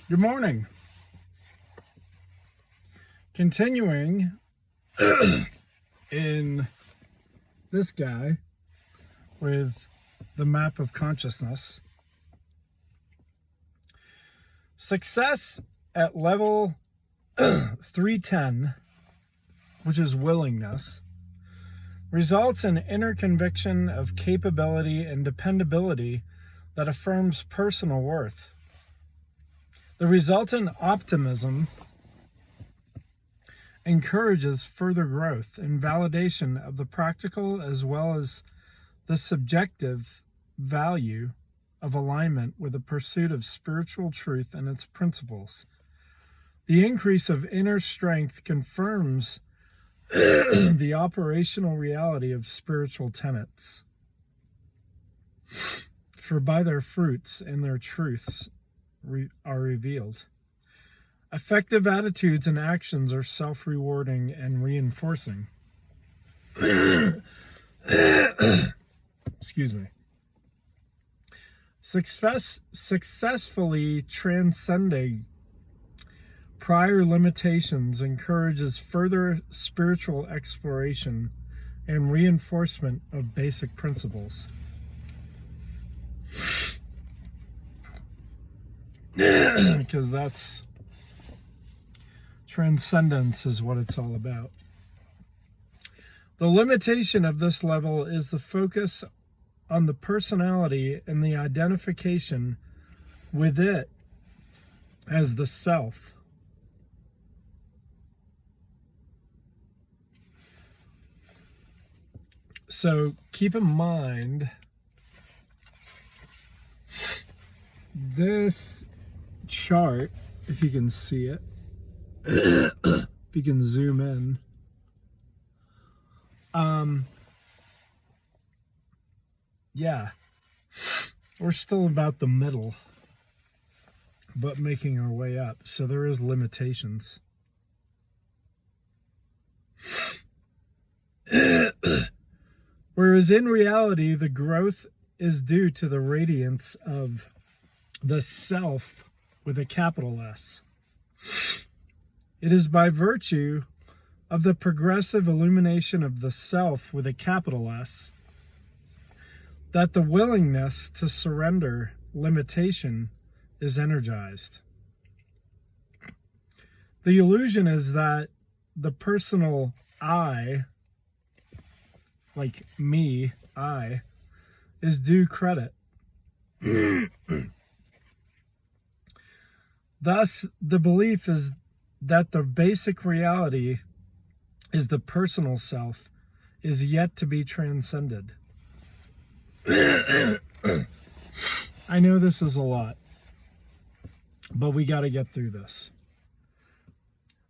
Good morning. Continuing in this guy with the map of consciousness. Success at level 310, which is willingness, results in inner conviction of capability and dependability that affirms personal worth. The resultant optimism encourages further growth and validation of the practical as well as the subjective value of alignment with the pursuit of spiritual truth and its principles. The increase of inner strength confirms the operational reality of spiritual tenets. For by their fruits and their truths are revealed. Effective attitudes and actions are self-rewarding and reinforcing. Excuse me. Successfully transcending prior limitations encourages further spiritual exploration and reinforcement of basic principles. Because that's transcendence is what it's all about. The limitation of this level is the focus on the personality and the identification with it as the self. So keep in mind this chart, if you can see it, if you can zoom in, yeah, we're still about the middle, but making our way up, so there is limitations. Whereas in reality, the growth is due to the radiance of the self with a capital S. It is by virtue of the progressive illumination of the self with a capital S that the willingness to surrender limitation is energized. The illusion is that the personal I, like me, I, is due credit. Thus, the belief is that the basic reality is the personal self is yet to be transcended. I know this is a lot, but we got to get through this.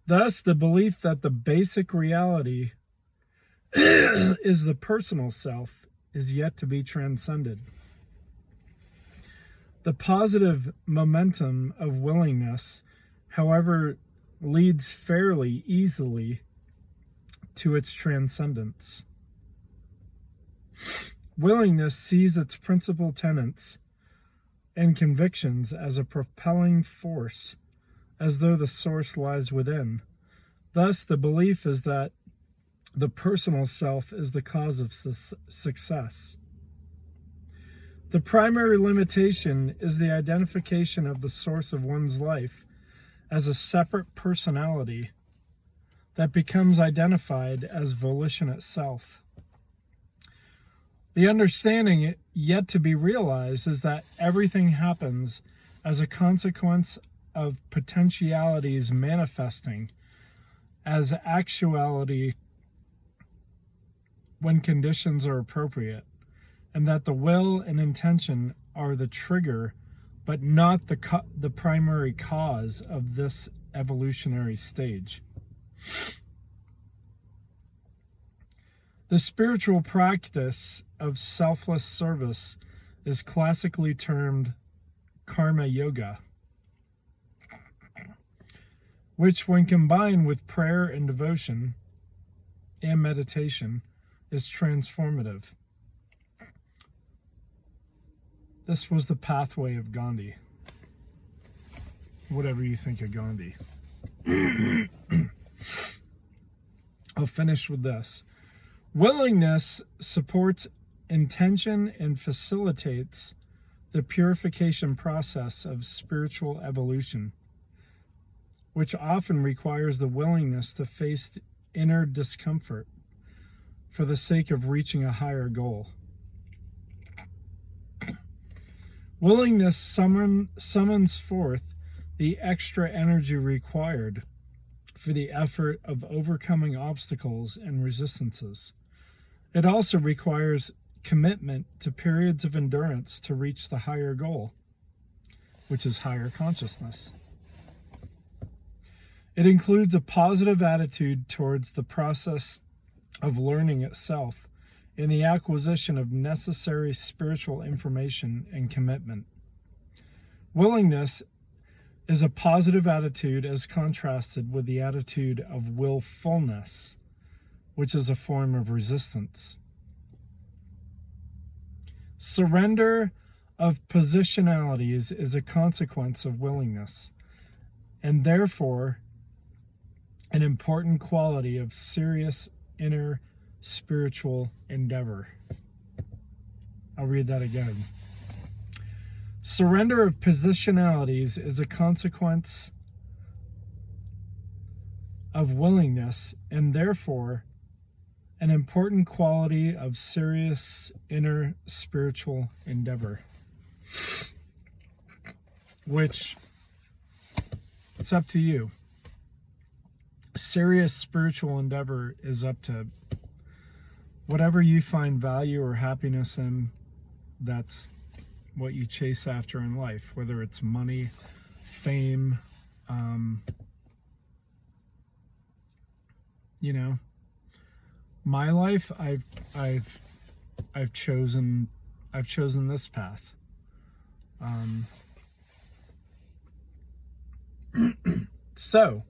Thus, the belief that the basic reality is the personal self is yet to be transcended. The positive momentum of willingness, however, leads fairly easily to its transcendence. Willingness sees its principal tenets and convictions as a propelling force, as though the source lies within. Thus, the belief is that the personal self is the cause of success. The primary limitation is the identification of the source of one's life as a separate personality that becomes identified as volition itself. The understanding yet to be realized is that everything happens as a consequence of potentialities manifesting as actuality when conditions are appropriate, and that the will and intention are the trigger, but not the primary cause of this evolutionary stage. The spiritual practice of selfless service is classically termed karma yoga, which, when combined with prayer and devotion and meditation, is transformative. This was the pathway of Gandhi. whatever you think of Gandhi. I'll finish with this. Willingness supports intention and facilitates the purification process of spiritual evolution, which often requires the willingness to face the inner discomfort for the sake of reaching a higher goal. Willingness summons forth the extra energy required for the effort of overcoming obstacles and resistances. It also requires commitment to periods of endurance to reach the higher goal, which is higher consciousness. It includes a positive attitude towards the process of learning itself and the acquisition of necessary spiritual information and commitment. Willingness is a positive attitude as contrasted with the attitude of willfulness, which is a form of resistance. Surrender of positionalities is a consequence of willingness, and therefore an important quality of serious inner spiritual endeavor. I'll read that again. Surrender of positionalities is a consequence of willingness, and therefore an important quality of serious inner spiritual endeavor. Which, it's up to you. Serious spiritual endeavor is up to whatever you find value or happiness in. That's what you chase after in life, whether it's money, fame, my life, I've chosen this path. So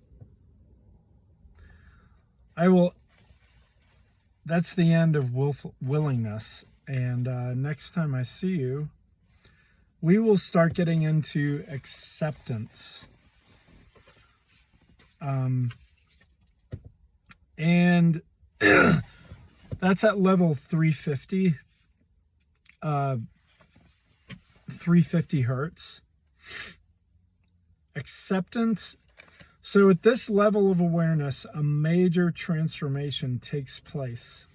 that's the end of willingness. And next time I see you, we will start getting into acceptance. And that's at level 350. 350 hertz. Acceptance. So at this level of awareness, a major transformation takes place.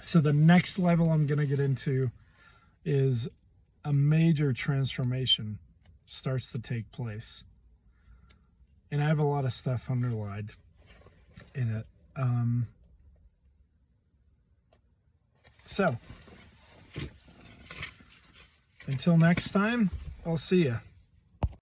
So the next level I'm going to get into is a major transformation starts to take place. And I have a lot of stuff underlined in it. So, until next time, I'll see you.